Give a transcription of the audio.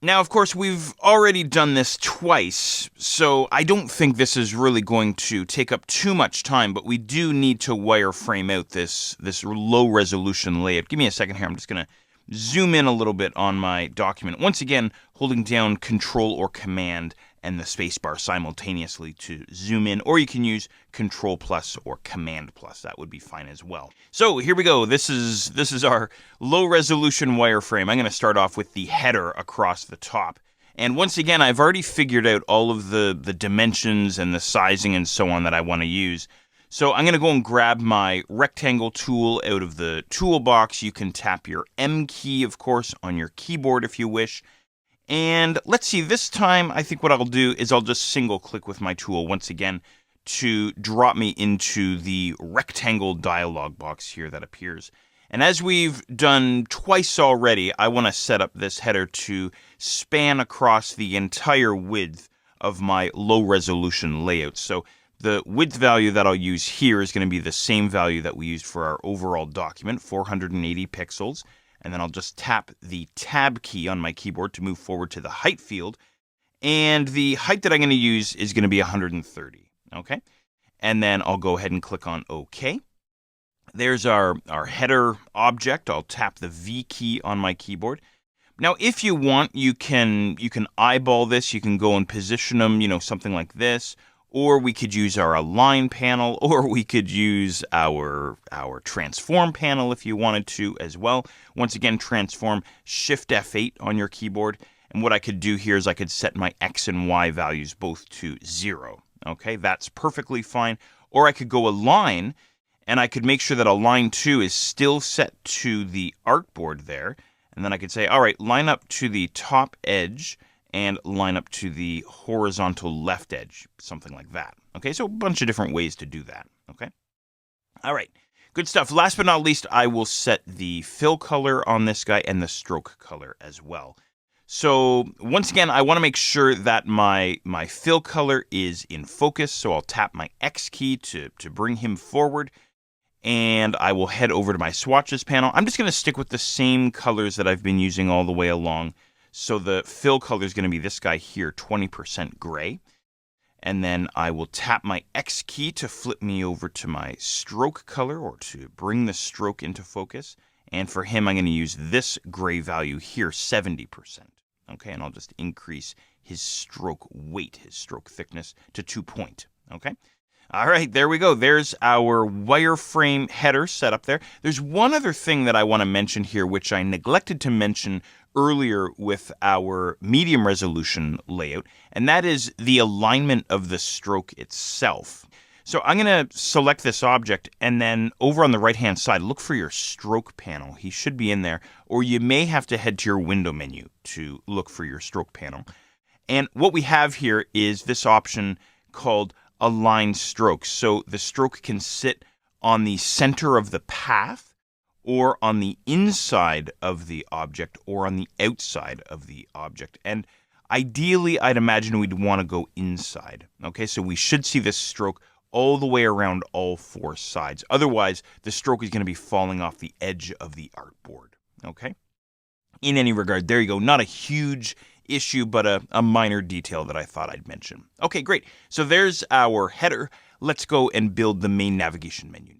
Now, of course, we've already done this twice, so I don't think this is really going to take up too much time, but we do need to wireframe out this low-resolution layout. Give me a second here. I'm just going to zoom in a little bit on my document. Once again, holding down Control or Command and the spacebar simultaneously to zoom in, or you can use Control plus or Command plus. That would be fine as well. So here we go. This is our low resolution wireframe. I'm going to start off with the header across the top. And once again, I've already figured out all of the dimensions and the sizing and so on that I want to use. So I'm going to go and grab my rectangle tool out of the toolbox. You can tap your M key, of course, on your keyboard if you wish. And let's see, this time I think what I'll do is I'll just single click with my tool once again to drop me into the rectangle dialog box here that appears. And as we've done twice already, I want to set up this header to span across the entire width of my low resolution layout. So the width value that I'll use here is going to be the same value that we used for our overall document, 480 pixels. And then I'll just tap the Tab key on my keyboard to move forward to the height field. And the height that I'm going to use is going to be 130. Okay. And then I'll go ahead and click on OK. There's our header object. I'll tap the V key on my keyboard. Now, if you want, you can eyeball this. You can go and position them, something like this. Or we could use our align panel, or we could use our transform panel if you wanted to as well. Once again, transform, Shift F8 on your keyboard. And what I could do here is I could set my X and Y values both to 0. Okay, that's perfectly fine. Or I could go align, and I could make sure that align 2 is still set to the artboard there. And then I could say, all right, line up to the top edge and line up to the horizontal left edge, something like that. Okay, so a bunch of different ways to do that. Okay, all right, good stuff. Last but not least, I will set the fill color on this guy and the stroke color as well. So once again, I want to make sure that my fill color is in focus, so I'll tap my X key to bring him forward, and I will head over to my swatches panel. I'm just going to stick with the same colors that I've been using all the way along. So the fill color is going to be this guy here, 20% gray. And then I will tap my X key to flip me over to my stroke color, or to bring the stroke into focus. And for him, I'm going to use this gray value here, 70%. Okay, and I'll just increase his stroke weight, his stroke thickness to 2 point. Okay. All right, there we go. There's our wireframe header set up there. There's one other thing that I want to mention here, which I neglected to mention earlier with our medium resolution layout, and that is the alignment of the stroke itself. So I'm going to select this object, and then over on the right-hand side, look for your stroke panel. He should be in there, or you may have to head to your window menu to look for your stroke panel. And what we have here is this option called Align Strokes. So the stroke can sit on the center of the path, or on the inside of the object, or on the outside of the object. And ideally, I'd imagine we'd want to go inside. Okay, so we should see this stroke all the way around all 4 sides. Otherwise, the stroke is going to be falling off the edge of the artboard. Okay? In any regard, there you go. Not a huge issue, but a minor detail that I thought I'd mention. Okay, great. So there's our header. Let's go and build the main navigation menu now.